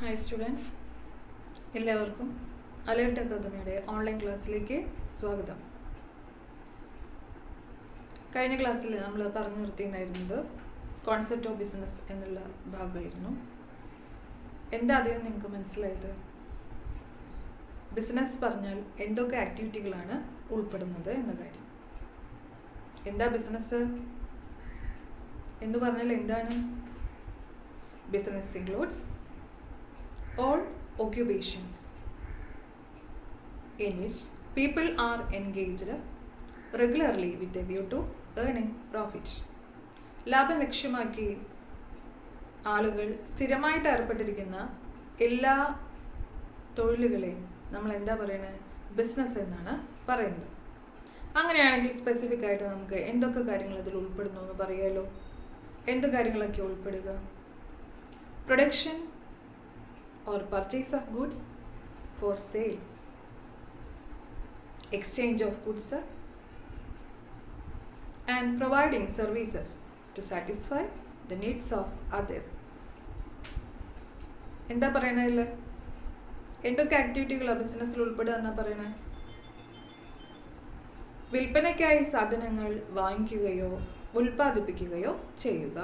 Hi students, എല്ലാവർക്കും alert അക്കാദമിയുടെ online ക്ലാസ്സിലേക്ക് സ്വാഗതം. കഴിഞ്ഞ ക്ലാസ്സിൽ നമ്മൾ പറഞ്ഞു നിർത്തിയിട്ടുണ്ടായിരുന്നത് കോൺസെപ്റ്റ് ഓഫ് ബിസിനസ് എന്നുള്ള ഭാഗമായിരുന്നു. എന്താ അതിൽ നിങ്ങൾക്ക് മനസ്സിലായത്? ബിസിനസ് പറഞ്ഞാൽ എന്തൊക്കെ ആക്ടിവിറ്റികളാണ് ഉൾപ്പെടുന്നത് എന്ന കാര്യം. എന്താ ബിസിനസ് എന്ന് പറഞ്ഞാൽ എന്താണ്? Business includes all occupations in which people are engaged regularly with a view to earning profit. ലാഭം ലക്ഷ്യമാക്കി ആളുകൾ സ്ഥിരമായിട്ട് ഏർപ്പെട്ടിരിക്കുന്ന എല്ലാ തൊഴിലുകളെയും നമ്മൾ എന്താ പറയുന്നത്? ബിസിനസ് എന്നാണ് പറയുന്നത്. അങ്ങനെയാണെങ്കിൽ സ്പെസിഫിക് ആയിട്ട് നമുക്ക് എന്തൊക്കെ കാര്യങ്ങൾ അതിൽ ഉൾപ്പെടുന്നു എന്ന് പറയാലോ. എന്ത് കാര്യങ്ങളൊക്കെ ഉൾപ്പെടുക? Production or purchase of goods for sale, exchange of goods and providing services to satisfy the needs of others. എന്താ പറയണല്ലേ? എന്തൊക്കെ ആക്ടിവിറ്റികളാണ് ബിസിനസ്സിൽ ഉൾപ്പെടുക എന്നാ പറയണേ? വിൽപ്പനയ്ക്കായി സാധനങ്ങൾ വാങ്ങിക്കുകയോ ഉൽപ്പാദിപ്പിക്കുകയോ ചെയ്യുക,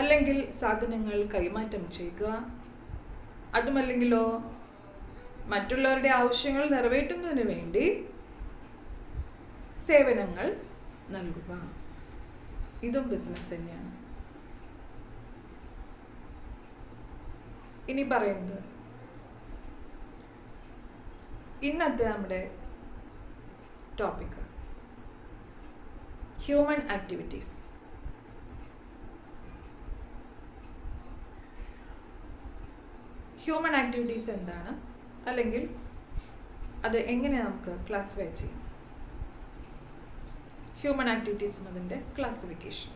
അല്ലെങ്കിൽ സാധനങ്ങൾ കൈമാറ്റം ചെയ്യുക, അതുമല്ലെങ്കിലോ മറ്റുള്ളവരുടെ ആവശ്യങ്ങൾ നിറവേറ്റുന്നതിന് വേണ്ടി സേവനങ്ങൾ നൽകുക. ഇതും ബിസിനസ് തന്നെയാണ്. ഇനി പറയുന്നത് ഇന്നത്തെ നമ്മുടെ topic human activities. Human activities എന്താണ്, അല്ലെങ്കിൽ അത് എങ്ങനെ നമുക്ക് ക്ലാസിഫൈ ചെയ്യാം? ഹ്യൂമൻ ആക്ടിവിറ്റീസും അതിൻ്റെ ക്ലാസിഫിക്കേഷൻ.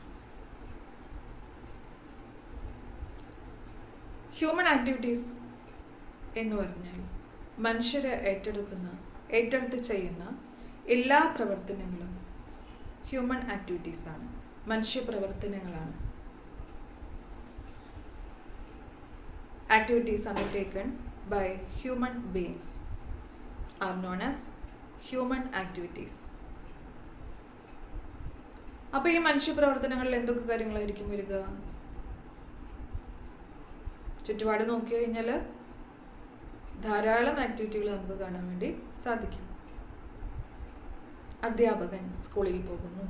ഹ്യൂമൻ ആക്ടിവിറ്റീസ് എന്ന് പറഞ്ഞാൽ മനുഷ്യരെ ഏറ്റെടുത്ത് ചെയ്യുന്ന എല്ലാ പ്രവർത്തനങ്ങളും human ആക്ടിവിറ്റീസാണ്, മനുഷ്യപ്രവർത്തനങ്ങളാണ്. Activities undertaken by human beings are known as human activities. അപ്പോൾ ഈ മനുഷ്യപ്രവർത്തനങ്ങളിൽ എന്തൊക്കെ കാര്യങ്ങളായിരിക്കും വരിക? ചുറ്റുപാട് നോക്കി കഴിഞ്ഞാൽ ധാരാളം ആക്ടിവിറ്റികൾ നമുക്ക് കാണാൻ വേണ്ടി സാധിക്കും. അധ്യാപകൻ സ്കൂളിൽ പോകുന്നു,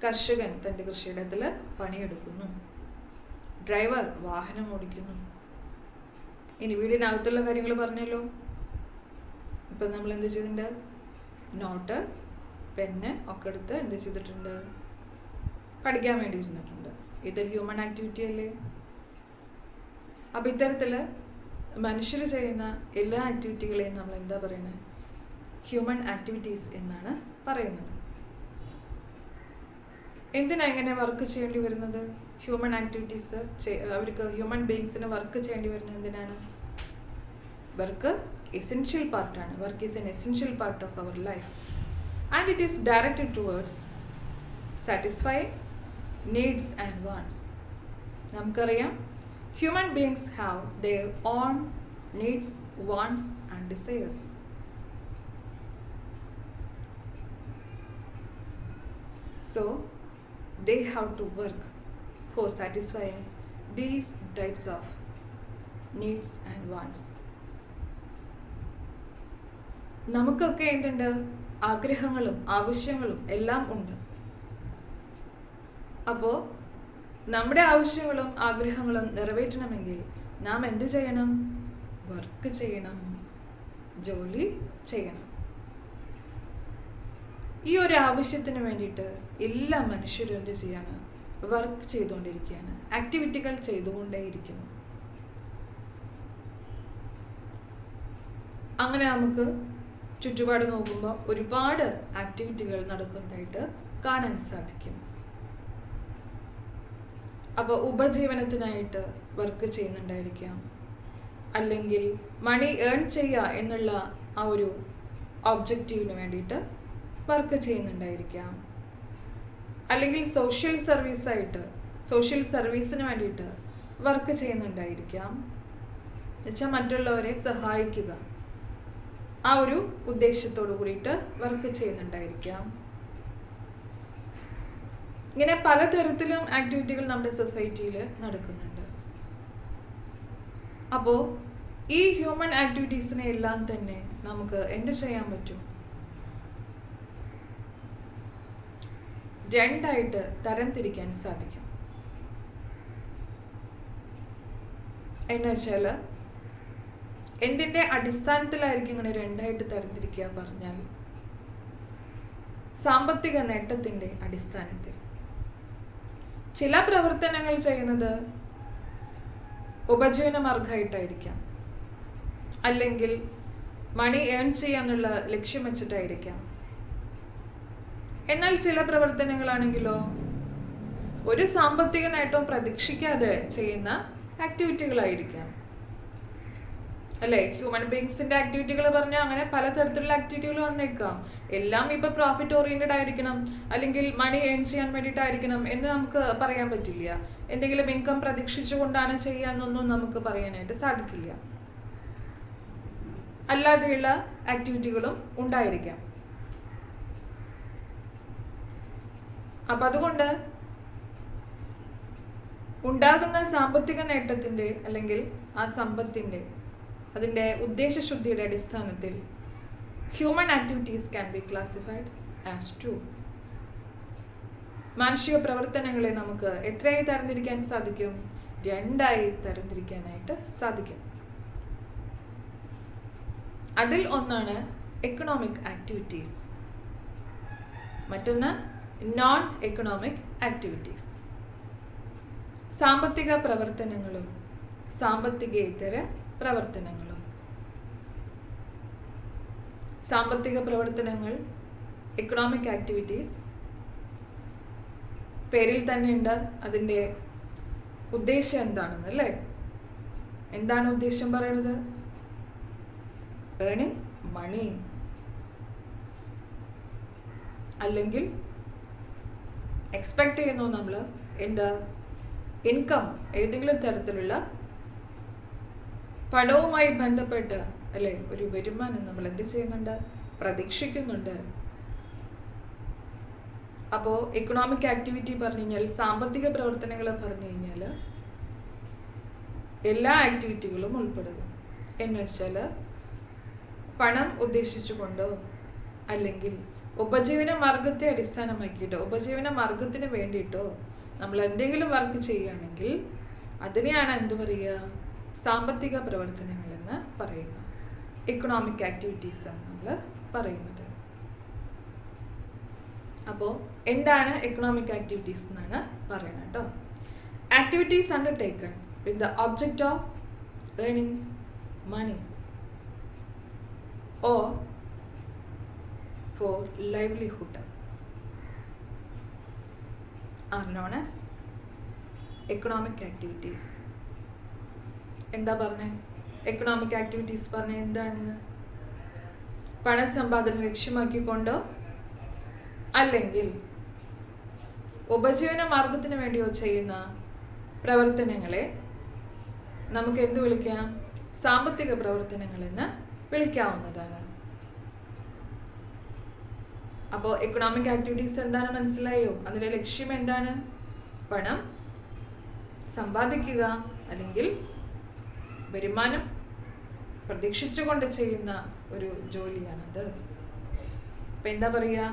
കർഷകൻ തൻ്റെ കൃഷിയിടത്തിൽ പണിയെടുക്കുന്നു, ഡ്രൈവർ വാഹനം ഓടിക്കുന്നു. ഇനി വീടിനകത്തുള്ള കാര്യങ്ങൾ പറഞ്ഞല്ലോ. ഇപ്പം നമ്മൾ എന്ത് ചെയ്തിട്ടുണ്ട്? നോട്ട്, പെന്ന് ഒക്കെ എടുത്ത് എന്ത് ചെയ്തിട്ടുണ്ട്? പഠിക്കാൻ വേണ്ടി ഇരുന്നിട്ടുണ്ട്. ഇത് ഹ്യൂമൻ ആക്ടിവിറ്റി അല്ലേ? അപ്പം ഇത്തരത്തിൽ മനുഷ്യർ ചെയ്യുന്ന എല്ലാ ആക്ടിവിറ്റികളെയും നമ്മൾ എന്താ പറയുന്നത്? ഹ്യൂമൻ ആക്ടിവിറ്റീസ് എന്നാണ് പറയുന്നത്. എന്തിനാ ഇങ്ങനെ വർക്ക് ചെയ്യേണ്ടി വരുന്നത്? ഹ്യൂമൻ ആക്ടിവിറ്റീസ് അവർക്ക് ഹ്യൂമൻ ബീയിങ്സിന് വർക്ക് ചെയ്യേണ്ടി വരുന്നത് എന്തിനാണ്? വർക്ക് എസെൻഷ്യൽ പാർട്ടാണ്. Work is an essential part of our life and it is directed towards satisfy needs and wants. നമുക്കറിയാം human beings have their own needs, wants and desires. So they have to work for satisfying these types of needs and wants. നമുക്കൊക്കെ എന്തുണ്ട്? ആഗ്രഹങ്ങളും ആവശ്യങ്ങളും എല്ലാം ഉണ്ട്. അപ്പോൾ നമ്മുടെ ആവശ്യങ്ങളും ആഗ്രഹങ്ങളും നിറവേറ്റണമെങ്കിൽ നാം എന്ത് ചെയ്യണം? വർക്ക് ചെയ്യണം, ജോലി ചെയ്യണം. ഈ ഒരു ആവശ്യത്തിന് വേണ്ടിയിട്ട് എല്ലാ മനുഷ്യരും എന്ത് ചെയ്യാണ്? വർക്ക് ചെയ്തുകൊണ്ടിരിക്കുകയാണ്, ആക്ടിവിറ്റികൾ ചെയ്തുകൊണ്ടേയിരിക്കുന്നു. അങ്ങനെ നമുക്ക് ചുറ്റുപാട് നോക്കുമ്പോൾ ഒരുപാട് ആക്ടിവിറ്റികൾ നടക്കുന്നതായിട്ട് കാണാൻ സാധിക്കും. അപ്പോൾ ഉപജീവനത്തിനായിട്ട് വർക്ക് ചെയ്യുന്നുണ്ടായിരിക്കാം, അല്ലെങ്കിൽ മണി ഏൺ ചെയ്യുക എന്നുള്ള ആ ഒരു ഒബ്ജക്റ്റീവിന് വേണ്ടിയിട്ട് വർക്ക് ചെയ്യുന്നുണ്ടായിരിക്കാം, അല്ലെങ്കിൽ സോഷ്യൽ സർവീസായിട്ട് സോഷ്യൽ സർവീസിന് വേണ്ടിയിട്ട് വർക്ക് ചെയ്യുന്നുണ്ടായിരിക്കാം. എന്നുവെച്ചാൽ മറ്റുള്ളവരെ സഹായിക്കുക, ആ ഒരു ഉദ്ദേശത്തോടു കൂടിയിട്ട് വർക്ക് ചെയ്യുന്നുണ്ടായിരിക്കാം. ഇങ്ങനെ പലതരത്തിലും ആക്ടിവിറ്റികൾ നമ്മുടെ സൊസൈറ്റിയിൽ നടക്കുന്നുണ്ട്. അപ്പോൾ ഈ ഹ്യൂമൻ ആക്ടിവിറ്റീസിനെ എല്ലാം തന്നെ നമുക്ക് എന്ത് ചെയ്യാൻ പറ്റും? രണ്ടായിട്ട് തരംതിരിക്കാൻ സാധിക്കും. എന്ന് വെച്ചാൽ എന്തിൻ്റെ അടിസ്ഥാനത്തിലായിരിക്കും ഇങ്ങനെ രണ്ടായിട്ട് തരംതിരിക്കുക പറഞ്ഞാൽ, സാമ്പത്തിക നേട്ടത്തിൻ്റെ അടിസ്ഥാനത്തിൽ. ചില പ്രവർത്തനങ്ങൾ ചെയ്യുന്നത് ഉപജീവന മാർഗമായിട്ടായിരിക്കാം, അല്ലെങ്കിൽ മണി ഏൺ ചെയ്യാന്നുള്ള ലക്ഷ്യം വെച്ചിട്ടായിരിക്കാം. എന്നാൽ ചില പ്രവർത്തനങ്ങളാണെങ്കിലോ ഒരു സാമ്പത്തിക നേട്ടവും പ്രതീക്ഷിക്കാതെ ചെയ്യുന്ന ആക്ടിവിറ്റികളായിരിക്കാം. അല്ലേ? ഹ്യൂമൻ ബീങ്സിന്റെ ആക്ടിവിറ്റികൾ പറഞ്ഞാൽ അങ്ങനെ പലതരത്തിലുള്ള ആക്ടിവിറ്റികൾ വന്നേക്കാം. എല്ലാം ഇപ്പൊ പ്രോഫിറ്റ് ഓറിയന്റഡ് ആയിരിക്കണം, അല്ലെങ്കിൽ മണി ഏൺ ചെയ്യാൻ വേണ്ടിയിട്ടായിരിക്കണം എന്ന് നമുക്ക് പറയാൻ പറ്റില്ല. എന്തെങ്കിലും ഇൻകം പ്രതീക്ഷിച്ചുകൊണ്ടാണ് ചെയ്യാന്നൊന്നും നമുക്ക് പറയാനായിട്ട് സാധിക്കില്ല. അല്ലാതെയുള്ള ആക്ടിവിറ്റികളും ഉണ്ടായിരിക്കാം. അപ്പൊ അതുകൊണ്ട് ഉണ്ടാകുന്ന സാമ്പത്തിക നേട്ടത്തിന്റെ അല്ലെങ്കിൽ ആ സമ്പത്തിന്റെ അതിൻ്റെ ഉദ്ദേശശുദ്ധിയുടെ അടിസ്ഥാനത്തിൽ human activities can be classified as two. മാനുഷിക പ്രവർത്തനങ്ങളെ നമുക്ക് എത്രയായി തരംതിരിക്കാൻ സാധിക്കും? രണ്ടായി തരംതിരിക്കാനായിട്ട് സാധിക്കും. അതിൽ ഒന്നാണ് എക്കണോമിക് ആക്ടിവിറ്റീസ്, മറ്റൊന്ന് നോൺ എക്കണോമിക് ആക്ടിവിറ്റീസ്. സാമ്പത്തിക പ്രവർത്തനങ്ങളും സാമ്പത്തികേതര പ്രവർത്തനങ്ങളും. സാമ്പത്തിക പ്രവർത്തനങ്ങൾ, എക്കണോമിക് ആക്ടിവിറ്റീസ്, പേരിൽ തന്നെ ഉണ്ട് അതിൻ്റെ ഉദ്ദേശം എന്താണെന്ന്, അല്ലേ? എന്താണ് ഉദ്ദേശം പറയുന്നത്? ഏർണിംഗ് മണി, അല്ലെങ്കിൽ എക്സ്പെക്ട് ചെയ്യുന്നു നമ്മൾ എന്താ? ഇൻകം, ഏതെങ്കിലും തരത്തിലുള്ള പണവുമായി ബന്ധപ്പെട്ട്, അല്ലെ, ഒരു വരുമാനം നമ്മൾ എന്ത് ചെയ്യുന്നുണ്ട്? പ്രതീക്ഷിക്കുന്നുണ്ട്. അപ്പോൾ എക്കണോമിക് ആക്ടിവിറ്റി പറഞ്ഞു കഴിഞ്ഞാൽ, സാമ്പത്തിക പ്രവർത്തനങ്ങൾ പറഞ്ഞു കഴിഞ്ഞാൽ എല്ലാ ആക്ടിവിറ്റികളും ഉൾപ്പെടും. എന്ന് വെച്ചാൽ പണം ഉദ്ദേശിച്ചുകൊണ്ടോ അല്ലെങ്കിൽ ഉപജീവന മാർഗത്തെ അടിസ്ഥാനമാക്കിയിട്ടോ ഉപജീവന മാർഗത്തിന് വേണ്ടിയിട്ടോ നമ്മൾ എന്തെങ്കിലും വർക്ക് ചെയ്യുകയാണെങ്കിൽ അതിനെയാണ് എന്ത് പറയുക? സാമ്പത്തിക പ്രവർത്തനങ്ങൾ എന്ന് പറയുക. എക്കണോമിക് ആക്ടിവിറ്റീസ് ആണ് നമ്മൾ പറയുന്നത്. അപ്പോൾ എന്താണ് എക്കണോമിക് ആക്ടിവിറ്റീസ് എന്നാണ് പറയുന്നത് കേട്ടോ. Activities undertaken with the object of earning money or for livelihood are known as economic activities. എന്താ പറഞ്ഞേ? എക്കണോമിക് ആക്ടിവിറ്റീസ് പറഞ്ഞ എന്താണെന്ന്? പണസമ്പാദനം ലക്ഷ്യമാക്കിക്കൊണ്ടോ അല്ലെങ്കിൽ ഉപജീവന മാർഗത്തിന് വേണ്ടിയോ ചെയ്യുന്ന പ്രവർത്തനങ്ങളെ നമുക്ക് എന്ത് വിളിക്കാം? സാമ്പത്തിക പ്രവർത്തനങ്ങൾ എന്ന് വിളിക്കാവുന്നതാണ്. അപ്പോൾ എക്കണോമിക് ആക്ടിവിറ്റീസ് എന്താണ് മനസ്സിലായോ? അതിൻ്റെ ലക്ഷ്യം എന്താണ്? പണം സമ്പാദിക്കുക അല്ലെങ്കിൽ വരുമാനം പ്രതീക്ഷിച്ചുകൊണ്ട് ചെയ്യുന്ന ഒരു ജോലിയാണത്. അപ്പം എന്താ പറയുക?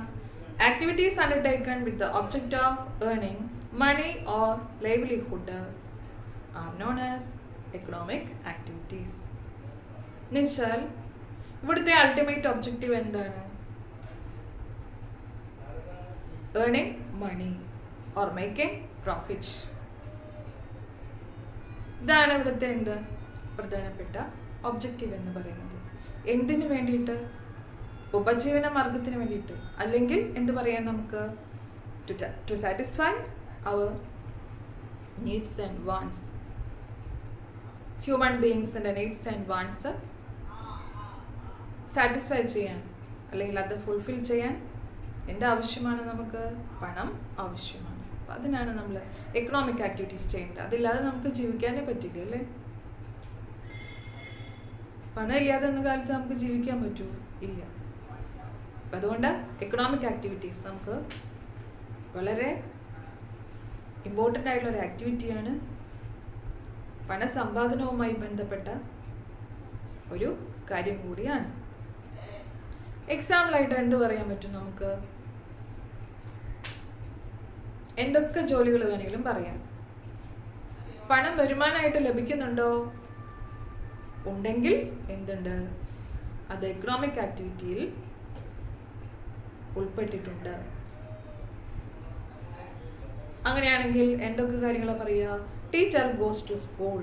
Activities undertaken with the object of earning money or livelihood are known as economic activities. എന്നുവെച്ചാൽ ഇവിടുത്തെ അൾട്ടിമേറ്റ് ഒബ്ജക്റ്റീവ് എന്താണ്? earning money or making profit. ഇതാണ് ഇവിടുത്തെ എന്ത് പ്രധാനപ്പെട്ട ഒബ്ജക്റ്റീവ് എന്ന് പറയുന്നത്. എന്തിനു വേണ്ടിയിട്ട്? ഉപജീവന മാർഗത്തിന് വേണ്ടിയിട്ട്, അല്ലെങ്കിൽ എന്ത് പറയാൻ നമുക്ക്? To satisfy our needs and wants. Human ബീയിങ്സിൻ്റെ നീഡ്സ് ആൻഡ് വാണ്ട്സ് സാറ്റിസ്ഫൈ ചെയ്യാൻ അല്ലെങ്കിൽ അത് ഫുൾഫിൽ ചെയ്യാൻ എന്താവശ്യമാണ്? നമുക്ക് പണം ആവശ്യമാണ്. അപ്പം അതിനാണ് നമ്മൾ എക്കണോമിക് ആക്ടിവിറ്റീസ് ചെയ്യേണ്ടത്. അതില്ലാതെ നമുക്ക് ജീവിക്കാനേ പറ്റില്ല അല്ലേ? പണം ഇല്ലാതെ എന്ന കാലത്ത് നമുക്ക് ജീവിക്കാൻ പറ്റുമോ? ഇല്ല. അപ്പം അതുകൊണ്ട് എക്കണോമിക് ആക്ടിവിറ്റീസ് നമുക്ക് വളരെ ഇമ്പോർട്ടൻ്റ് ആയിട്ടുള്ളൊരു ആക്ടിവിറ്റിയാണ്. പണസമ്പാദനവുമായി ബന്ധപ്പെട്ട ഒരു കാര്യം കൂടിയാണ്. എക്സാമ്പിളായിട്ട് എന്ത് പറയാൻ പറ്റും നമുക്ക്? എന്തൊക്കെ ജോലികൾ വേണമെങ്കിലും പറയാം. പണം വരുമാനമായിട്ട് ലഭിക്കുന്നുണ്ടോ? ഉണ്ടെങ്കിൽ എന്തുണ്ട്? അത് എക്കണോമിക് ആക്ടിവിറ്റിയിൽ ഉൾപ്പെട്ടിട്ടുണ്ട്. അങ്ങനെയാണെങ്കിൽ എന്തൊക്കെ കാര്യങ്ങളാണ് പറയുക? ടീച്ചർ ഗോസ് ടു സ്കൂൾ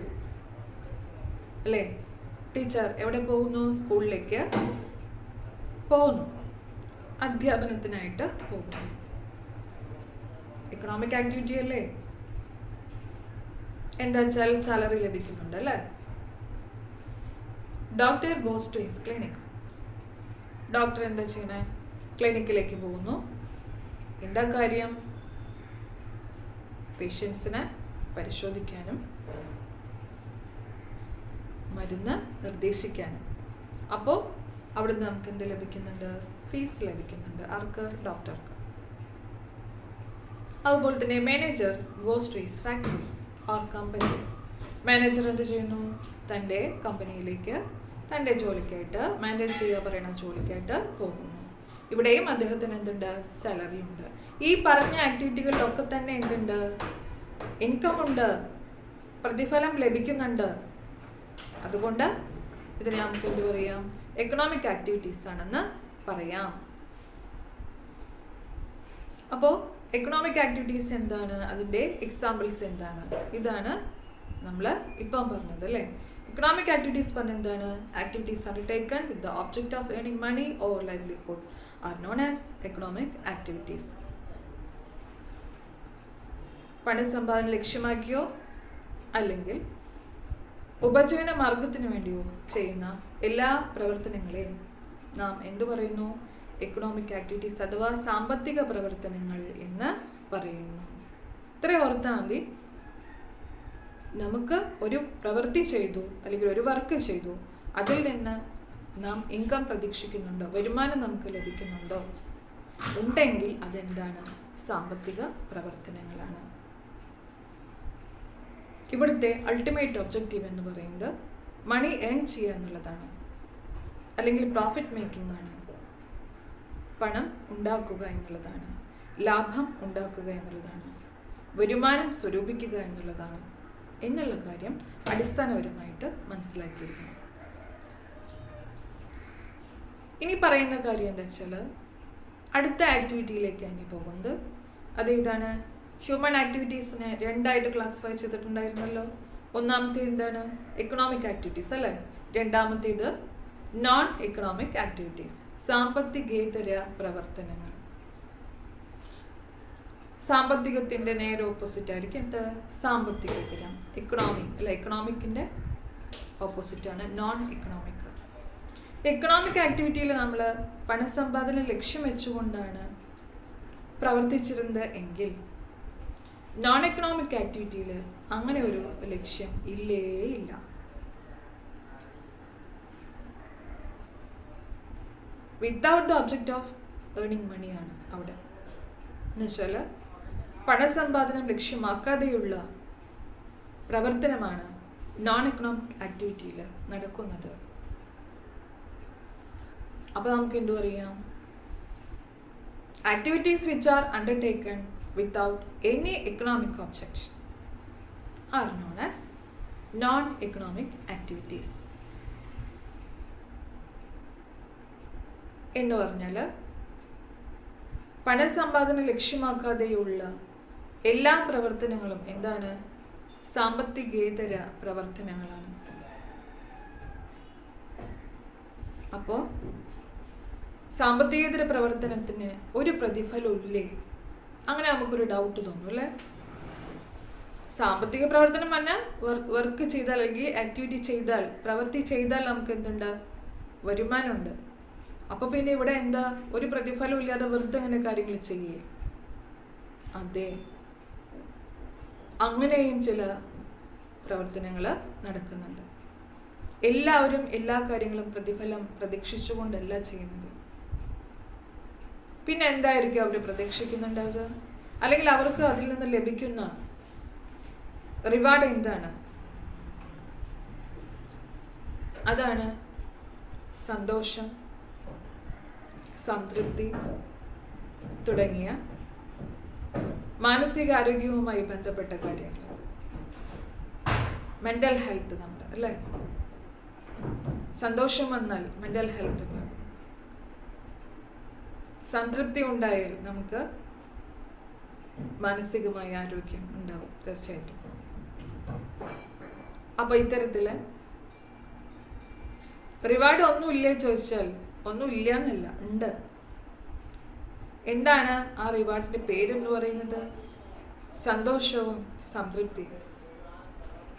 അല്ലേ? ടീച്ചർ എവിടെ പോകുന്നു? സ്കൂളിലേക്ക് പോകുന്നു, അധ്യാപനത്തിനായിട്ട് പോകുന്നു. എക്കണോമിക് ആക്ടിവിറ്റി അല്ലേ? എന്താ വെച്ചാൽ സാലറി ലഭിക്കുന്നുണ്ട് അല്ലേ? Doctor goes to his clinic. Doctor എന്താ ചെയ്യണേ? ക്ലിനിക്കിലേക്ക് പോകുന്നു. എന്താ കാര്യം? പേഷ്യൻസിനെ പരിശോധിക്കാനും മരുന്ന് നിർദ്ദേശിക്കാനും. അപ്പോൾ അവിടുന്ന് നമുക്ക് എന്ത് ലഭിക്കുന്നുണ്ട്? ഫീസ് ലഭിക്കുന്നുണ്ട്. ആർക്ക്? ഡോക്ടർക്ക്. അതുപോലെ തന്നെ manager goes to his factory or company. Manager എന്ത് ചെയ്യുന്നു? തൻ്റെ കമ്പനിയിലേക്ക് തൻ്റെ ജോലിക്കായിട്ട്, മാനേജ് ചെയ്യുക പറയുന്ന ജോലിക്കായിട്ട് പോകുന്നു. ഇവിടെയും അദ്ദേഹത്തിന് എന്തുണ്ട്? സാലറി ഉണ്ട്. ഈ പറഞ്ഞ ആക്ടിവിറ്റികളിലൊക്കെ തന്നെ എന്തുണ്ട്? ഇൻകം ഉണ്ട്, പ്രതിഫലം ലഭിക്കുന്നുണ്ട്. അതുകൊണ്ട് ഇതിനെ നമുക്ക് എന്ത് പറയാം? എക്കണോമിക് ആക്ടിവിറ്റീസ് ആണെന്ന് പറയാം. അപ്പോൾ എക്കണോമിക് ആക്ടിവിറ്റീസ് എന്താണ്? അതിൻ്റെ എക്സാമ്പിൾസ് എന്താണ്? ഇതാണ് നമ്മൾ ഇപ്പം പറഞ്ഞത് അല്ലേ? എക്കണോമിക് ആക്ടിവിറ്റീസ് പറഞ്ഞ എന്താണ്? Activities undertaken with the object of earning money or livelihood are known as economic activities. പണസമ്പാദനം ലക്ഷ്യമാക്കിയോ അല്ലെങ്കിൽ ഉപജീവന മാർഗത്തിന് വേണ്ടിയോ ചെയ്യുന്ന എല്ലാ പ്രവർത്തനങ്ങളെയും നാം എന്തു പറയുന്നു? എക്കണോമിക് ആക്ടിവിറ്റീസ് അഥവാ സാമ്പത്തിക പ്രവർത്തനങ്ങൾ എന്ന് പറയുന്നു. ഇത്രയും ഓർത്താൽ മതി. നമുക്ക് ഒരു പ്രവൃത്തി ചെയ്തു അല്ലെങ്കിൽ ഒരു വർക്ക് ചെയ്തു, അതിൽ നിന്ന് നാം ഇൻകം പ്രതീക്ഷിക്കുന്നുണ്ടോ? വരുമാനം നമുക്ക് ലഭിക്കുന്നുണ്ടോ? ഉണ്ടെങ്കിൽ അതെന്താണ്? സാമ്പത്തിക പ്രവർത്തനങ്ങളാണ്. ഇവിടുത്തെ അൾട്ടിമേറ്റ് ഒബ്ജക്റ്റീവ് എന്ന് പറയുന്നത് മണി ഏൺ ചെയ്യുക എന്നുള്ളതാണ്, അല്ലെങ്കിൽ പ്രോഫിറ്റ് മേക്കിംഗ് ആണ്. പണം ഉണ്ടാക്കുക എന്നുള്ളതാണ്, ലാഭം ഉണ്ടാക്കുക എന്നുള്ളതാണ്, വരുമാനം സ്വരൂപിക്കുക എന്നുള്ളതാണ് എന്നുള്ള കാര്യം അടിസ്ഥാനപരമായിട്ട് മനസ്സിലാക്കിയിരിക്കണം. ഇനി പറയുന്ന കാര്യം എന്താ വെച്ചാൽ അടുത്ത ആക്ടിവിറ്റിയിലേക്കാണ് ഇനി പോകുന്നത്. അതേതാണ്? ഹ്യൂമൻ ആക്ടിവിറ്റീസിനെ രണ്ടായിട്ട് ക്ലാസിഫൈ ചെയ്തിട്ടുണ്ടായിരുന്നല്ലോ. ഒന്നാമത്തെ എന്താണ്? എക്കണോമിക് ആക്ടിവിറ്റീസ് അല്ലേ? രണ്ടാമത്തേത് നോൺ എക്കണോമിക് ആക്ടിവിറ്റീസ്, സാമ്പത്തികേതര പ്രവർത്തനങ്ങൾ. സാമ്പത്തികത്തിൻ്റെ നേരെ ഓപ്പോസിറ്റ് ആയിരിക്കും എന്ത്? സാമ്പത്തികേതരം. എക്കണോമിക് അല്ല, എക്കണോമിക്കിൻ്റെ ഓപ്പോസിറ്റാണ് നോൺ എക്കണോമിക്. എക്കണോമിക് ആക്ടിവിറ്റിയിൽ നമ്മൾ പണസമ്പാദനം ലക്ഷ്യം വെച്ചുകൊണ്ടാണ് പ്രവർത്തിച്ചിരുന്നത് എങ്കിൽ നോൺ എക്കണോമിക് ആക്ടിവിറ്റിയിൽ അങ്ങനെ ഒരു ലക്ഷ്യം ഇല്ലേ ഇല്ല. Without the object of earning മണിയാണ് അവിടെ. എന്നുവെച്ചാൽ പണസമ്പാദനം ലക്ഷ്യമാക്കാതെയുള്ള പ്രവർത്തനമാണ് നോൺ എക്കണോമിക് ആക്ടിവിറ്റിയിൽ നടക്കുന്നത്. അപ്പോൾ നമുക്ക് എന്തു പറയാം? Activities which are undertaken without any economic object are known as non-economic activities. എന്ന് പറഞ്ഞാൽ പണസമ്പാദനം ലക്ഷ്യമാക്കാതെയുള്ള എല്ലാ പ്രവർത്തനങ്ങളും എന്താണ്? സാമ്പത്തികേതര പ്രവർത്തനങ്ങളാണ്. അപ്പോൾ സാമ്പത്തികേതര പ്രവർത്തനത്തിന് ഒരു പ്രതിഫലം ഇല്ലേ? അങ്ങനെ നമുക്കൊരു ഡൗട്ട് തോന്നും അല്ലേ? സാമ്പത്തിക പ്രവർത്തനം പറഞ്ഞാൽ വർക്ക് ചെയ്താൽ അല്ലെങ്കിൽ ആക്ടിവിറ്റി ചെയ്താൽ, പ്രവൃത്തി ചെയ്താൽ നമുക്ക് എന്തുണ്ട്? വരുമാനമുണ്ട്. അപ്പോൾ പിന്നെ ഇവിടെ എന്താ? ഒരു പ്രതിഫലം ഇല്ലാതെ വെറുതെ അങ്ങനെ കാര്യങ്ങൾ ചെയ്യേ? അതെ, അങ്ങനെയും ചില പ്രവർത്തനങ്ങൾ നടക്കുന്നുണ്ട്. എല്ലാവരും എല്ലാ കാര്യങ്ങളും പ്രതിഫലം പ്രതീക്ഷിച്ചുകൊണ്ടല്ല ചെയ്യുന്നത്. പിന്നെ എന്തായിരിക്കും അവർ പ്രതീക്ഷിക്കുന്നുണ്ടാകുക? അല്ലെങ്കിൽ അവർക്ക് അതിൽ നിന്ന് ലഭിക്കുന്ന റിവാർഡ് എന്താണ്? അതാണ് സന്തോഷം, സംതൃപ്തി തുടങ്ങിയ മാനസികാരോഗ്യവുമായി ബന്ധപ്പെട്ട കാര്യങ്ങൾ. മെന്റൽ ഹെൽത്ത് നമ്മുടെ അല്ലേ, സന്തോഷം വന്നാൽ മെന്റൽ ഹെൽത്ത് ഉണ്ടാകും, സംതൃപ്തി ഉണ്ടായാൽ നമുക്ക് മാനസികമായ ആരോഗ്യം ഉണ്ടാവും തീർച്ചയായിട്ടും. അപ്പൊ ഇത്തരത്തില് റിവാർഡ് ഒന്നുമില്ലേ ചോദിച്ചാൽ ഒന്നുമില്ല എന്നല്ല, ഉണ്ട്. എന്താണ് ആ റിവാർഡിന്റെ പേരെന്ന് പറയുന്നത്? സന്തോഷവും സംതൃപ്തിയും,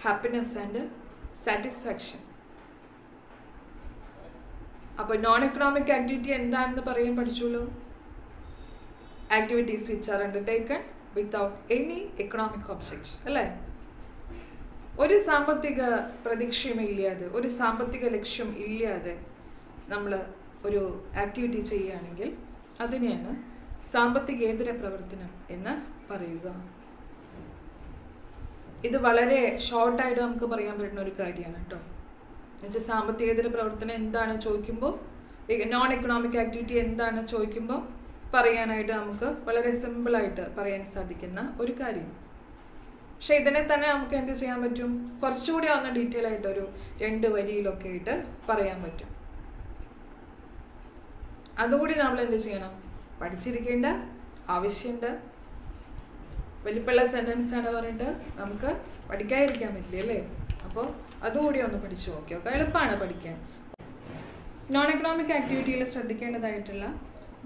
ഹാപ്പിനെസ് ആൻഡ് സാറ്റിസ്ഫാക്ഷൻ. അപ്പോൾ നോൺ എക്കണോമിക് ആക്ടിവിറ്റി എന്താണെന്ന് പറയാൻ പഠിച്ചോളൂ. Activities which are undertaken without any economic object അല്ലേ. ഒരു സാമ്പത്തിക പ്രതീക്ഷയുമില്ലാതെ, ഒരു സാമ്പത്തിക ലക്ഷ്യം ഇല്ലാതെ നമ്മൾ ഒരു ആക്ടിവിറ്റി ചെയ്യുകയാണെങ്കിൽ അതിനെയാണ് സാമ്പത്തികേതര പ്രവർത്തനം എന്ന് പറയുക. ഇത് വളരെ ഷോർട്ടായിട്ട് നമുക്ക് പറയാൻ പറ്റുന്ന ഒരു കാര്യമാണ് കേട്ടോ. എന്നുവെച്ചാൽ സാമ്പത്തികേതര പ്രവർത്തനം എന്താണ് ചോദിക്കുമ്പോൾ, നോൺ എക്കണോമിക് ആക്ടിവിറ്റി എന്താണ് ചോദിക്കുമ്പോൾ പറയാനായിട്ട് നമുക്ക് വളരെ സിമ്പിളായിട്ട് പറയാൻ സാധിക്കുന്ന ഒരു കാര്യം. പക്ഷെ ഇതിനെ തന്നെ നമുക്ക് എന്ത് ചെയ്യാൻ പറ്റും? കുറച്ചുകൂടി ഒന്ന് ഡീറ്റെയിൽ ആയിട്ട് ഒരു 2 വരിയിലൊക്കെ ആയിട്ട് പറയാൻ പറ്റും. അതുകൂടി നമ്മൾ എന്ത് ചെയ്യണം? പഠിച്ചിരിക്കേണ്ട ആവശ്യമുണ്ട്. വലിപ്പുള്ള സെന്റൻസ് ആണ് പറഞ്ഞിട്ട് നമുക്ക് പഠിക്കാതിരിക്കാൻ പറ്റില്ല അല്ലേ. അപ്പോൾ അതുകൂടി ഒന്ന് പഠിച്ചു നോക്കി. എളുപ്പമാണ് പഠിക്കാൻ. നോൺ എക്കണോമിക് ആക്ടിവിറ്റിയിൽ ശ്രദ്ധിക്കേണ്ടതായിട്ടുള്ള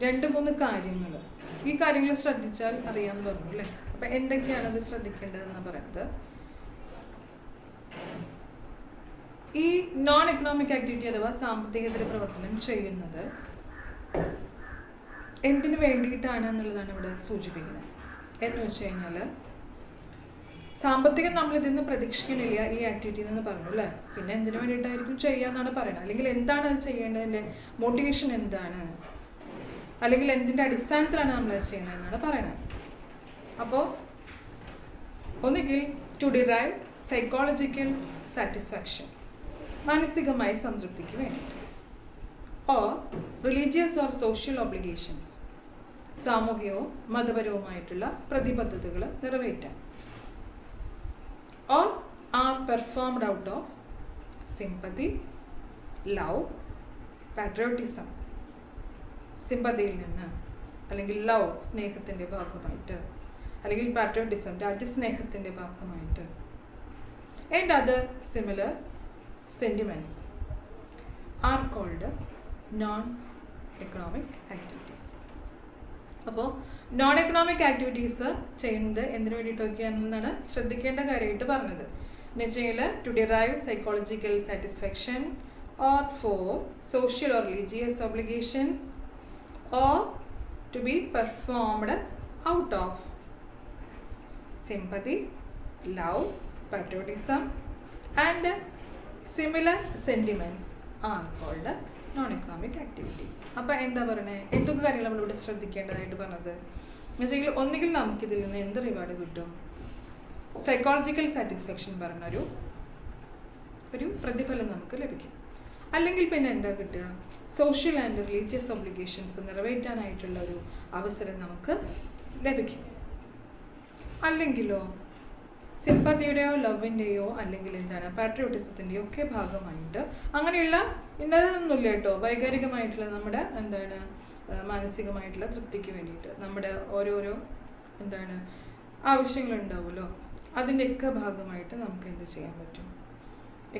2-3 കാര്യങ്ങൾ, ഈ കാര്യങ്ങൾ ശ്രദ്ധിച്ചാൽ അറിയാമെന്ന് പറഞ്ഞു അല്ലേ. അപ്പം എന്തൊക്കെയാണ് അത് ശ്രദ്ധിക്കേണ്ടതെന്ന് പറയുന്നത്, ഈ നോൺ എക്കണോമിക് ആക്ടിവിറ്റി അഥവാ സാമ്പത്തികേതര പ്രവർത്തനം ചെയ്യുന്നത് എന്തിനു വേണ്ടിയിട്ടാണ് എന്നുള്ളതാണ് ഇവിടെ സൂചിപ്പിക്കുന്നത്. എന്ന് വെച്ച് കഴിഞ്ഞാൽ സാമ്പത്തികം നമ്മൾ ഇതിൽ നിന്ന് പ്രതീക്ഷിക്കണില്ല ഈ ആക്ടിവിറ്റിയിൽ നിന്ന് പറഞ്ഞു അല്ലേ. പിന്നെ എന്തിനു വേണ്ടിയിട്ടായിരിക്കും ചെയ്യാന്നാണ് പറയുന്നത്. അല്ലെങ്കിൽ എന്താണ് അത് ചെയ്യേണ്ടതിൻ്റെ മോട്ടിവേഷൻ എന്താണ്, അല്ലെങ്കിൽ എന്തിൻ്റെ അടിസ്ഥാനത്തിലാണ് നമ്മളത് ചെയ്യുന്നതെന്നാണ് പറയുന്നത്. അപ്പോൾ ഒന്നുകിൽ ടു ഡിറൈവ് സൈക്കോളജിക്കൽ സാറ്റിസ്ഫാക്ഷൻ, മാനസികമായ സംതൃപ്തിക്ക് വേണ്ടിയിട്ട്, or religious or social obligations, സാമൂഹികവും മതപരവുമായിട്ടുള്ള പ്രതിബദ്ധതകൾ നിറവേറ്റാൻ, or are performed out of sympathy, love, patriotism, സിമ്പതിയിൽ നിന്ന് അല്ലെങ്കിൽ ലവ് സ്നേഹത്തിൻ്റെ ഭാഗമായിട്ട്, അല്ലെങ്കിൽ പാട്രിയോട്ടിസം രാജ്യസ്നേഹത്തിൻ്റെ ഭാഗമായിട്ട്, and other similar sentiments are called non economic activities. അപ്പോൾ നോൺ എക്കണോമിക് ആക്ടിവിറ്റീസ് ചെയ്യുന്നത് എന്തിനു വേണ്ടിയിട്ടൊക്കെയാണെന്നാണ് ശ്രദ്ധിക്കേണ്ട കാര്യമായിട്ട് പറഞ്ഞത്. എന്ന് വെച്ച് കഴിഞ്ഞാൽ to derive psychological satisfaction, or for social or religious obligations, or to be performed out of sympathy, love, patriotism and similar sentiments are called non-economic activities. അപ്പോൾ എന്താ പറയുന്നത്, എന്തൊക്കെ കാര്യങ്ങൾ നമ്മളിവിടെ ശ്രദ്ധിക്കേണ്ടതായിട്ട് പറഞ്ഞത് എന്ന് വെച്ചാൽ ഒന്നുകിൽ നമുക്കിതിൽ നിന്ന് എന്ത് റിവാർഡ് കിട്ടും? സൈക്കോളജിക്കൽ സാറ്റിസ്ഫാക്ഷൻ പറഞ്ഞൊരു പ്രതിഫലം നമുക്ക് ലഭിക്കും. അല്ലെങ്കിൽ പിന്നെ എന്താ കിട്ടുക? സോഷ്യൽ ആൻഡ് റിലീജിയസ് ഒബ്ലിഗേഷൻസ് നിറവേറ്റാനായിട്ടുള്ള ഒരു അവസരം നമുക്ക് ലഭിക്കും. അല്ലെങ്കിലോ സിമ്പതിയുടെയോ ലവിൻ്റെയോ അല്ലെങ്കിൽ എന്താണ് പാട്രിയോട്ടിസത്തിൻ്റെയോ ഒക്കെ ഭാഗമായിട്ട്, അങ്ങനെയുള്ള ഇന്നതൊന്നുമില്ല കേട്ടോ, വൈകാരികമായിട്ടുള്ള നമ്മുടെ എന്താണ് മാനസികമായിട്ടുള്ള തൃപ്തിക്ക് വേണ്ടിയിട്ട് നമ്മുടെ ഓരോരോ എന്താണ് ആവശ്യങ്ങളുണ്ടാവുമല്ലോ, അതിൻ്റെയൊക്കെ ഭാഗമായിട്ട് നമുക്ക് എന്ത് ചെയ്യാൻ പറ്റും?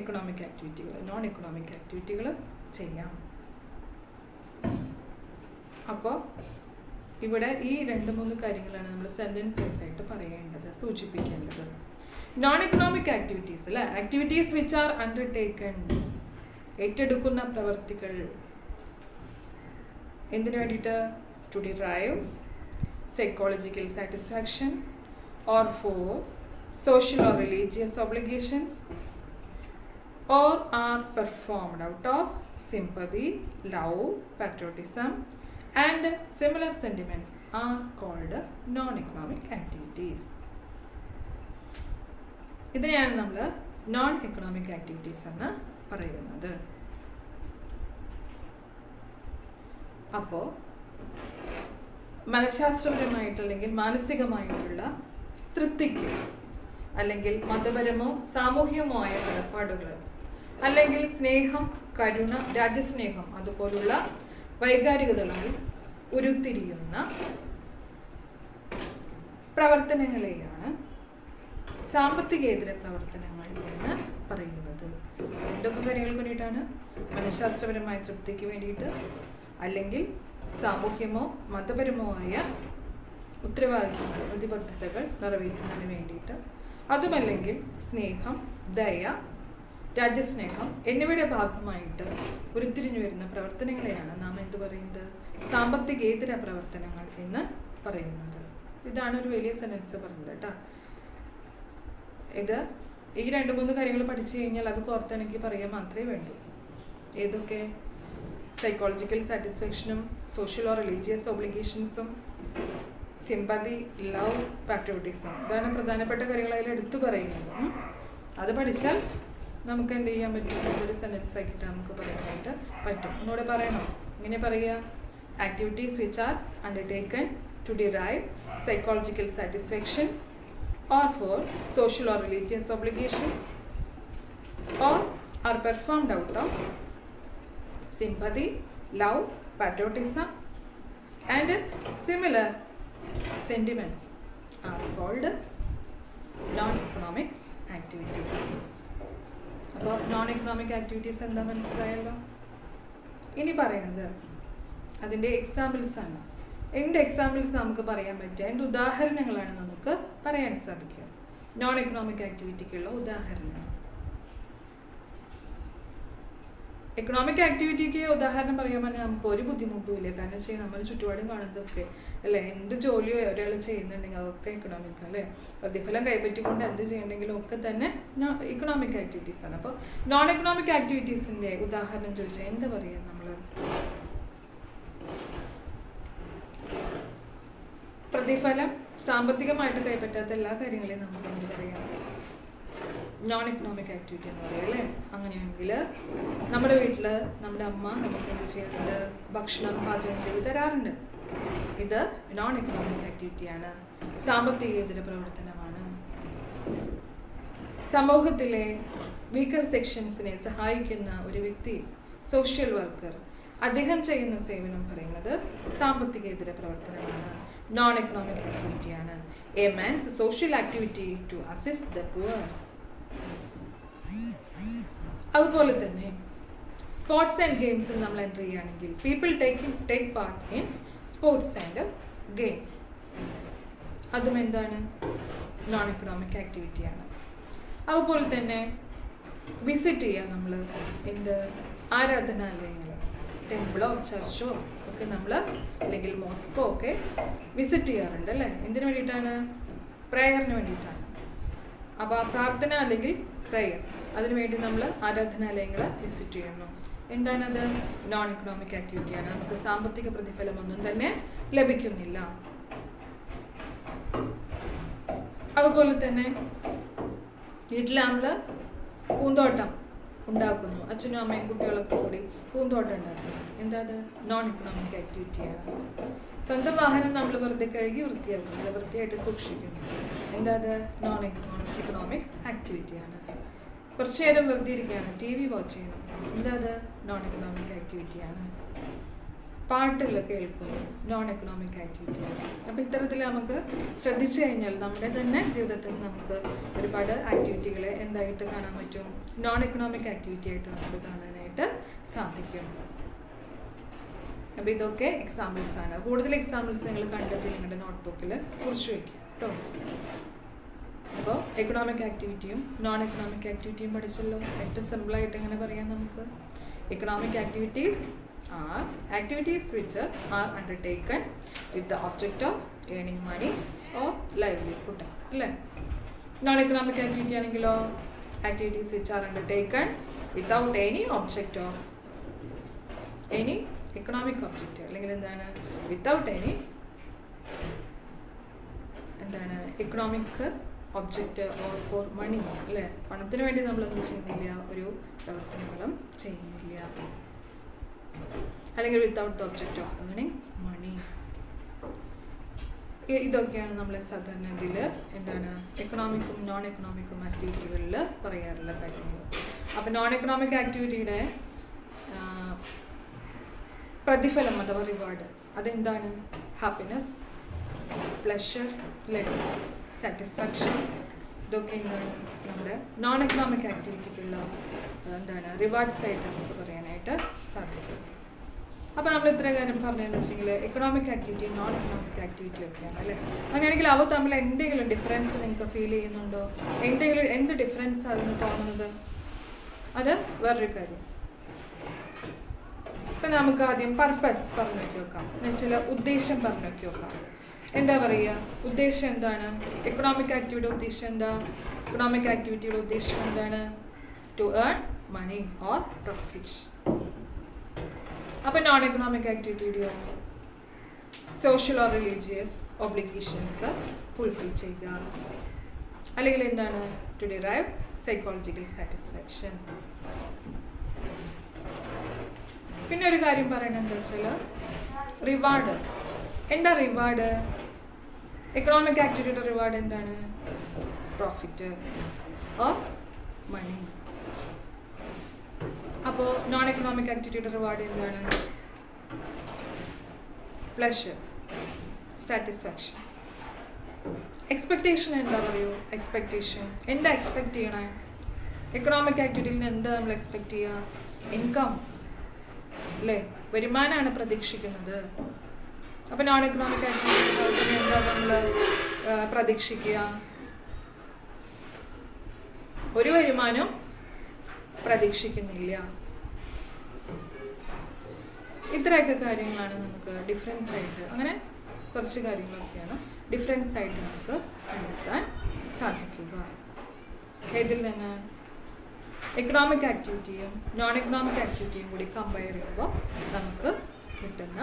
എക്കണോമിക് ആക്ടിവിറ്റികൾ, നോൺ എക്കണോമിക് ആക്ടിവിറ്റികൾ ചെയ്യാം. അപ്പോൾ ഇവിടെ ഈ 2-3 കാര്യങ്ങളാണ് നമ്മൾ സെൻറ്റൻസ് വൈസ് ആയിട്ട് പറയേണ്ടത്, സൂചിപ്പിക്കേണ്ടത്. നോൺ എക്കണോമിക് ആക്ടിവിറ്റീസ് അല്ലേ, ആക്ടിവിറ്റീസ് വിച്ച് ആർ അണ്ടർടേക്കൺ, ഏറ്റെടുക്കുന്ന പ്രവർത്തികൾ എന്തിനു വേണ്ടിയിട്ട്? To derive psychological satisfaction, or for social or religious obligations, or are performed out of sympathy, love, patriotism, and similar sentiments are called non-economic activities. ഇതിനെയാണ് നമ്മൾ non economic activities എന്ന് പറയുന്നത്. അപ്പോൾ മനഃശാസ്ത്രപരമായിട്ട് അല്ലെങ്കിൽ മാനസികമായിട്ടുള്ള തൃപ്തിക്ക്, അല്ലെങ്കിൽ മതപരമോ സാമൂഹികമോ ആയ കടപ്പാടുകൾ, അല്ലെങ്കിൽ സ്നേഹം, കരുണ, രാജ്യസ്നേഹം അതുപോലുള്ള വൈകാരികതകളിൽ ഉരുത്തിരിയുന്ന പ്രവർത്തനങ്ങളെയാണ് സാമ്പത്തികേതര പ്രവർത്തനങ്ങൾ എന്ന് പറയുന്നത്. എന്തൊക്കെ കാര്യങ്ങൾക്ക് വേണ്ടിയിട്ടാണ്? മനഃശാസ്ത്രപരമായ തൃപ്തിക്ക് വേണ്ടിയിട്ട്, അല്ലെങ്കിൽ സാമൂഹ്യമോ മതപരമോ ആയ ഉത്തരവാദിത്തങ്ങൾ, പ്രതിബദ്ധതകൾ നിറവേറ്റുന്നതിന് വേണ്ടിയിട്ട്, അതുമല്ലെങ്കിൽ സ്നേഹം, ദയ, രാജ്യസ്നേഹം എന്നിവയുടെ ഭാഗമായിട്ട് ഉരുത്തിരിഞ്ഞു വരുന്ന പ്രവർത്തനങ്ങളെയാണ് നാം എന്ത് പറയുന്നത്? സാമ്പത്തികേതര പ്രവർത്തനങ്ങൾ എന്ന് പറയുന്നത്. ഇതാണ് ഒരു വലിയ സെന്റൻസ് പറഞ്ഞത് കേട്ടോ. ഇത് ഈ 2-3 കാര്യങ്ങൾ പഠിച്ചു കഴിഞ്ഞാൽ അത് കോർത്തെനിക്ക് പറയാൻ മാത്രമേ വേണ്ടൂ. ഏതൊക്കെ? സൈക്കോളജിക്കൽ സാറ്റിസ്ഫാക്ഷനും സോഷ്യൽ ഓർ റിലീജിയസ് ഒബ്ലിഗേഷൻസും, സിമ്പതി, ലവ്, പാട്രിയോട്ടിസം. ഇതാണ് പ്രധാനപ്പെട്ട കാര്യങ്ങൾ അതിൽ എടുത്തു പറയുന്നത്. അത് പഠിച്ചാൽ നമുക്ക് എന്ത് ചെയ്യാൻ പറ്റും? ഇതൊരു സെൻറ്റൻസ് ആക്കിയിട്ട് നമുക്ക് പറയാനായിട്ട് പറ്റും. ഒന്നുകൂടെ പറയണം. ഇങ്ങനെ പറയുക: activities which are undertaken to derive psychological satisfaction or for social or religious obligations, or are performed out of sympathy, love, patriotism, and similar sentiments are called non-economic activities. അപ്പോൾ നോൺ എക്കണോമിക് ആക്ടിവിറ്റീസ് എന്താ മനസ്സിലായല്ലോ? ഇനി പറയുന്നത് അതിൻ്റെ examples ആണ്. എന്ത് examples നമുക്ക് പറയാൻ പറ്റുക? എന്ത് ഉദാഹരണങ്ങളാണ് നമുക്ക് പറയാൻ സാധിക്കുക? നോൺ എക്കണോമിക് ആക്ടിവിറ്റിക്കുള്ള ഉദാഹരണങ്ങൾ. എക്കണോമിക് ആക്ടിവിറ്റിക്ക് ഉദാഹരണം പറയാൻ പറഞ്ഞാൽ നമുക്ക് ഒരു ബുദ്ധിമുട്ടും ഇല്ല. കാരണം വെച്ചാൽ നമ്മുടെ ചുറ്റുപാടും കാണുന്നതൊക്കെ അല്ലേ, എന്ത് ജോലിയോ ഒരാൾ ചെയ്യുന്നുണ്ടെങ്കിൽ അതൊക്കെ എക്കണോമിക് അല്ലേ. പ്രതിഫലം കൈപ്പറ്റിക്കൊണ്ട് എന്ത് ചെയ്യണമെങ്കിലും ഒക്കെ തന്നെ ഇക്കണോമിക് ആക്ടിവിറ്റീസ് ആണ്. അപ്പോൾ നോൺ എക്കണോമിക് ആക്ടിവിറ്റീസിൻ്റെ ഉദാഹരണം ചോദിച്ചാൽ എന്താ പറയുക? നമ്മൾ പ്രതിഫലം സാമ്പത്തികമായിട്ട് കൈപ്പറ്റാത്ത എല്ലാ കാര്യങ്ങളെയും നമുക്ക് എന്ത് പറയാം? നോൺ എക്കണോമിക് ആക്ടിവിറ്റി എന്ന് പറയാം അല്ലേ. അങ്ങനെയാണെങ്കിൽ നമ്മുടെ വീട്ടിൽ നമ്മുടെ അമ്മ നമുക്ക് എന്ത് ചെയ്യാറുണ്ട്? ഭക്ഷണം പാചകം ചെയ്ത് തരാറുണ്ട്. ഇത് നോൺ എക്കണോമിക് ആക്ടിവിറ്റിയാണ്, സാമ്പത്തികേതര പ്രവർത്തനമാണ്. സമൂഹത്തിലെ വീക്കർ സെക്ഷൻസിനെ സഹായിക്കുന്ന ഒരു വ്യക്തി, സോഷ്യൽ വർക്കർ, അദ്ദേഹം ചെയ്യുന്ന സേവനം പറയുന്നത് സാമ്പത്തികേതര പ്രവർത്തനമാണ്, നോൺ എക്കണോമിക് ആക്ടിവിറ്റിയാണ്. A man's social activity to assist the poor. അതുപോലെ തന്നെ സ്പോർട്സ് ആൻഡ് ഗെയിംസിൽ നമ്മൾ എൻ്റർ ചെയ്യുകയാണെങ്കിൽ people take part in sports and games. അതും എന്താണ്? നോൺ എക്കണോമിക് ആക്ടിവിറ്റിയാണ്. അതുപോലെ തന്നെ വിസിറ്റ് ചെയ്യുക നമ്മൾ എന്ത്? ആരാധനാലയങ്ങൾ, ടെമ്പിളോ ചർച്ചോ ഒക്കെ നമ്മൾ, അല്ലെങ്കിൽ മോസ്കോ ഒക്കെ വിസിറ്റ് ചെയ്യാറുണ്ട് അല്ലേ. എന്തിനു വേണ്ടിയിട്ടാണ്? പ്രേയറിന് വേണ്ടിയിട്ടാണ്. അപ്പോൾ പ്രാർത്ഥന അല്ലെങ്കിൽ പ്രേയർ, അതിനുവേണ്ടി നമ്മൾ ആരാധനാലയങ്ങൾ വിസിറ്റ് ചെയ്യുന്നു. എന്താണത്? നോൺ എക്കണോമിക് ആക്ടിവിറ്റിയാണ്. നമുക്ക് സാമ്പത്തിക പ്രതിഫലമൊന്നും തന്നെ ലഭിക്കുന്നില്ല. അതുപോലെ തന്നെ വീട്ടിൽ നമ്മൾ പൂന്തോട്ടം ഉണ്ടാക്കുന്നു, അച്ഛനും അമ്മയും കുട്ടികളൊക്കെ കൂടി പൂന്തോട്ടം ഉണ്ടാക്കുന്നു. എന്താ അത്? നോൺ എക്കണോമിക് ആക്ടിവിറ്റിയാണ്. സ്വന്തം വാഹനം നമ്മൾ വെറുതെ കഴുകി വൃത്തിയാക്കുന്നു, നല്ല വൃത്തിയായിട്ട് സൂക്ഷിക്കുന്നു. എന്താ അത്? നോൺ എക്കണോമിക് ആക്ടിവിറ്റിയാണ്. കുറച്ചു നേരം വെറുതെ ഇരിക്കുകയാണ്, TV വാച്ച് ചെയ്യണം. എന്താ അത്? നോൺ എക്കണോമിക് ആക്ടിവിറ്റിയാണ്. പാട്ടുകൾ കേൾക്കുന്നു, നോൺ എക്കണോമിക് ആക്ടിവിറ്റിയാണ്. അപ്പോൾ ഇത്തരത്തിൽ നമുക്ക് ശ്രദ്ധിച്ചു കഴിഞ്ഞാൽ നമ്മുടെ തന്നെ ജീവിതത്തിൽ നമുക്ക് ഒരുപാട് ആക്ടിവിറ്റികളെ എന്തായിട്ട് കാണാൻ പറ്റും? നോൺ എക്കണോമിക് ആക്ടിവിറ്റി ആയിട്ട് നമുക്ക് കാണാനായിട്ട് സാധിക്കും. അപ്പോൾ ഇതൊക്കെ എക്സാമ്പിൾസ് ആണ്. കൂടുതൽ എക്സാമ്പിൾസ് നിങ്ങൾ കണ്ടെത്തി നിങ്ങളുടെ നോട്ട്ബുക്കിൽ കുറിച്ച് വയ്ക്കുക കേട്ടോ. അപ്പോൾ എക്കണോമിക് ആക്ടിവിറ്റിയും നോൺ എക്കണോമിക് ആക്ടിവിറ്റിയും പഠിച്ചല്ലോ. ഏറ്റവും സിമ്പിളായിട്ട് എങ്ങനെ പറയാം നമുക്ക്? Economic activities are activities which are undertaken with the object of earning money or livelihood. Non economic activity ആണെങ്കിലോ activities which are undertaken without any object of any economic object, അല്ലെങ്കിൽ എന്താണ് without any എന്താണ് economic object or for money, അല്ലേ? പണത്തിന് വേണ്ടി നമ്മളൊന്നും ചെയ്യുന്നില്ല, ഒരു പ്രവർത്തനങ്ങളും ചെയ്യുന്നില്ല, അല്ലെങ്കിൽ without the object of earning money. ഇതൊക്കെയാണ് നമ്മൾ സാധാരണ ഇതിൽ എന്താണ് എക്കണോമിക്കും നോൺ എക്കണോമിക്കും ആക്ടിവിറ്റികളിൽ പറയാറുള്ള കാര്യങ്ങൾ. അപ്പം നോൺ എക്കണോമിക് ആക്ടിവിറ്റിയുടെ പ്രതിഫലം അഥവാ റിവാർഡ് അതെന്താണ്? ഹാപ്പിനെസ്, പ്ലഷർ, സാറ്റിസ്ഫാക്ഷൻ, ഇതൊക്കെ എന്താണ് നമ്മുടെ നോൺ എക്കണോമിക് ആക്ടിവിറ്റിക്കുള്ള എന്താണ് റിവാർഡ്സ് ആയിട്ട് നമുക്ക് പറയാനായിട്ട് സാധിക്കും. അപ്പോൾ നമ്മൾ ഇത്ര കാര്യം പറഞ്ഞതെന്ന് വെച്ചെങ്കിൽ economic activity non economic activity ഒക്കെയാണ്, അല്ലേ? അങ്ങനെയാണെങ്കിൽ അവ തമ്മിൽ എന്തെങ്കിലും ഡിഫറൻസ് നിങ്ങൾക്ക് ഫീൽ ചെയ്യുന്നുണ്ടോ? എന്ത് ഡിഫറൻസ് അതിന് തോന്നുന്നത്? അത് വേറൊരു കാര്യം. ഇപ്പം നമുക്ക് ആദ്യം പർപ്പസ് പറഞ്ഞു നോക്കി നോക്കാം, എന്നുവെച്ചാൽ ഉദ്ദേശം പറഞ്ഞു നോക്കി നോക്കാം. എന്താ പറയുക? ഉദ്ദേശം എന്താണ്? എക്കണോമിക് ആക്ടിവിറ്റിയുടെ ഉദ്ദേശം എന്താ? എക്കണോമിക് ആക്ടിവിറ്റിയുടെ ഉദ്ദേശം എന്താണ്? To earn money or profit. അപ്പോൾ നോൺ എക്കണോമിക് ആക്ടിവിറ്റിയുടെയോ social or religious obligations fulfil ചെയ്യുക, അല്ലെങ്കിൽ എന്താണ് ടു ഡിറൈവ് സൈക്കോളജിക്കൽ സാറ്റിസ്ഫാക്ഷൻ. പിന്നെ ഒരു കാര്യം പറയണത് എന്താ വെച്ചാൽ റിവാർഡ്. എന്താ റിവാർഡ്? എക്കണോമിക് ആക്ടിവിറ്റിയുടെ റിവാർഡ് എന്താണ്? Profit or money. അപ്പോൾ നോൺ എക്കണോമിക് ആക്ടിവിറ്റിയുടെ റിവാർഡ് എന്താണ്? Pleasure, satisfaction. എക്സ്പെക്റ്റേഷൻ എന്താ പറയൂ? എക്സ്പെക്റ്റേഷൻ എന്താ എക്സ്പെക്റ്റ് ചെയ്യണേ? എക്കണോമിക് ആക്ടിവിറ്റിയിൽ നിന്ന് എന്താ നമ്മൾ എക്സ്പെക്റ്റ് ചെയ്യുക? ഇൻകം, അല്ലേ? വരുമാനമാണ് പ്രതീക്ഷിക്കുന്നത്. അപ്പോൾ നോൺ എക്കണോമിക് ആക്ടിവിറ്റി എന്താ നമ്മൾ പ്രതീക്ഷിക്കുക? ഒരു വരുമാനം പ്രതീക്ഷിക്കുന്നില്ല. ഇത്രയൊക്കെ കാര്യങ്ങളാണ് നമുക്ക് ഡിഫറൻസ് ആയിട്ട്, അങ്ങനെ കുറച്ച് കാര്യങ്ങളൊക്കെയാണ് ഡിഫറൻസ് ആയിട്ട് നമുക്ക് കണ്ടെത്താൻ സാധിക്കുക. ഇതിൽ നിന്ന് എക്കണോമിക് ആക്ടിവിറ്റിയും നോൺ എക്കണോമിക് ആക്ടിവിറ്റിയും കൂടി കമ്പയർ ചെയ്യുമ്പോൾ നമുക്ക് കിട്ടുന്ന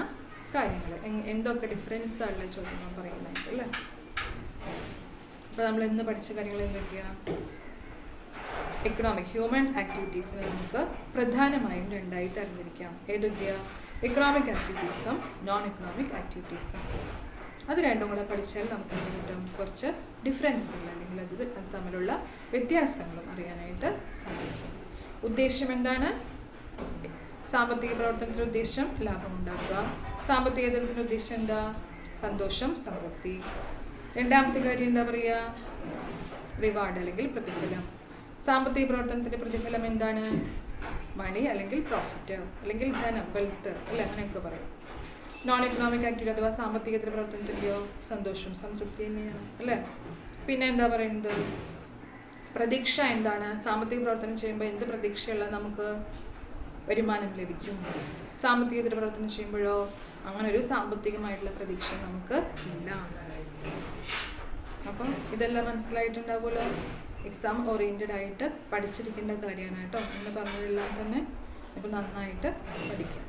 കാര്യങ്ങൾ എന്തൊക്കെ ഡിഫറൻസ് ഉള്ള ചോദ്യങ്ങൾ പറയുന്നതായിട്ട്, അല്ലേ? അപ്പോൾ നമ്മൾ ഇന്ന് പഠിച്ച കാര്യങ്ങൾ എന്തൊക്കെയാണ്? എക്കണോമിക് ഹ്യൂമൻ ആക്ടിവിറ്റീസിനെ നമുക്ക് പ്രധാനമായും രണ്ടായി തരംതിരിക്കാം. ഏതൊക്കെയാണ്? എക്കണോമിക് ആക്ടിവിറ്റീസും നോൺ എക്കണോമിക് ആക്ടിവിറ്റീസും. അത് രണ്ടും കൂടെ പഠിച്ചാൽ നമുക്ക് എന്ത് കിട്ടും? കുറച്ച് ഡിഫറൻസുകൾ അല്ലെങ്കിൽ അത് തമ്മിലുള്ള വ്യത്യാസങ്ങളും അറിയാനായിട്ട് സാധിക്കും. ഉദ്ദേശം എന്താണ്? സാമ്പത്തിക പ്രവർത്തനത്തിൻ്റെ ഉദ്ദേശം ലാഭമുണ്ടാക്കുക. സാമ്പത്തിക തലത്തിൻ്റെ ഉദ്ദേശം എന്താ? സന്തോഷം, സംതൃപ്തി. രണ്ടാമത്തെ കാര്യം എന്താ പറയുക? റിവാർഡ് അല്ലെങ്കിൽ പ്രതിഫലം. സാമ്പത്തിക പ്രവർത്തനത്തിൻ്റെ പ്രതിഫലം എന്താണ്? മണി അല്ലെങ്കിൽ പ്രോഫിറ്റ് അല്ലെങ്കിൽ ധനം, വെൽത്ത്, അല്ലേ? അങ്ങനെയൊക്കെ പറയും. നോൺ എക്കണോമിക് ആക്ടിവിറ്റി അഥവാ സാമ്പത്തികത്തിൻ്റെ പ്രവർത്തനത്തിൻ്റെയോ സന്തോഷം, സംതൃപ്തി തന്നെയാണ്, അല്ലേ? പിന്നെ എന്താ പറയുന്നത്? പ്രതീക്ഷ എന്താണ്? സാമ്പത്തിക പ്രവർത്തനം ചെയ്യുമ്പോൾ എന്ത് പ്രതീക്ഷയുള്ള നമുക്ക് വരുമാനം ലഭിക്കും? സാമ്പത്തികത്തിൻ്റെ പ്രവർത്തനം ചെയ്യുമ്പോഴോ അങ്ങനെ ഒരു സാമ്പത്തികമായിട്ടുള്ള പ്രതീക്ഷ നമുക്ക് ഇല്ല. അപ്പം ഇതെല്ലാം മനസ്സിലായിട്ടുണ്ടാവുമല്ലോ. എക്സാം ഓറിയൻറ്റഡ് ആയിട്ട് പഠിച്ചിരിക്കേണ്ട കാര്യമാണ് കേട്ടോ. എന്ന് പറഞ്ഞതെല്ലാം തന്നെ ഇപ്പോൾ നന്നായിട്ട് പഠിക്കാം.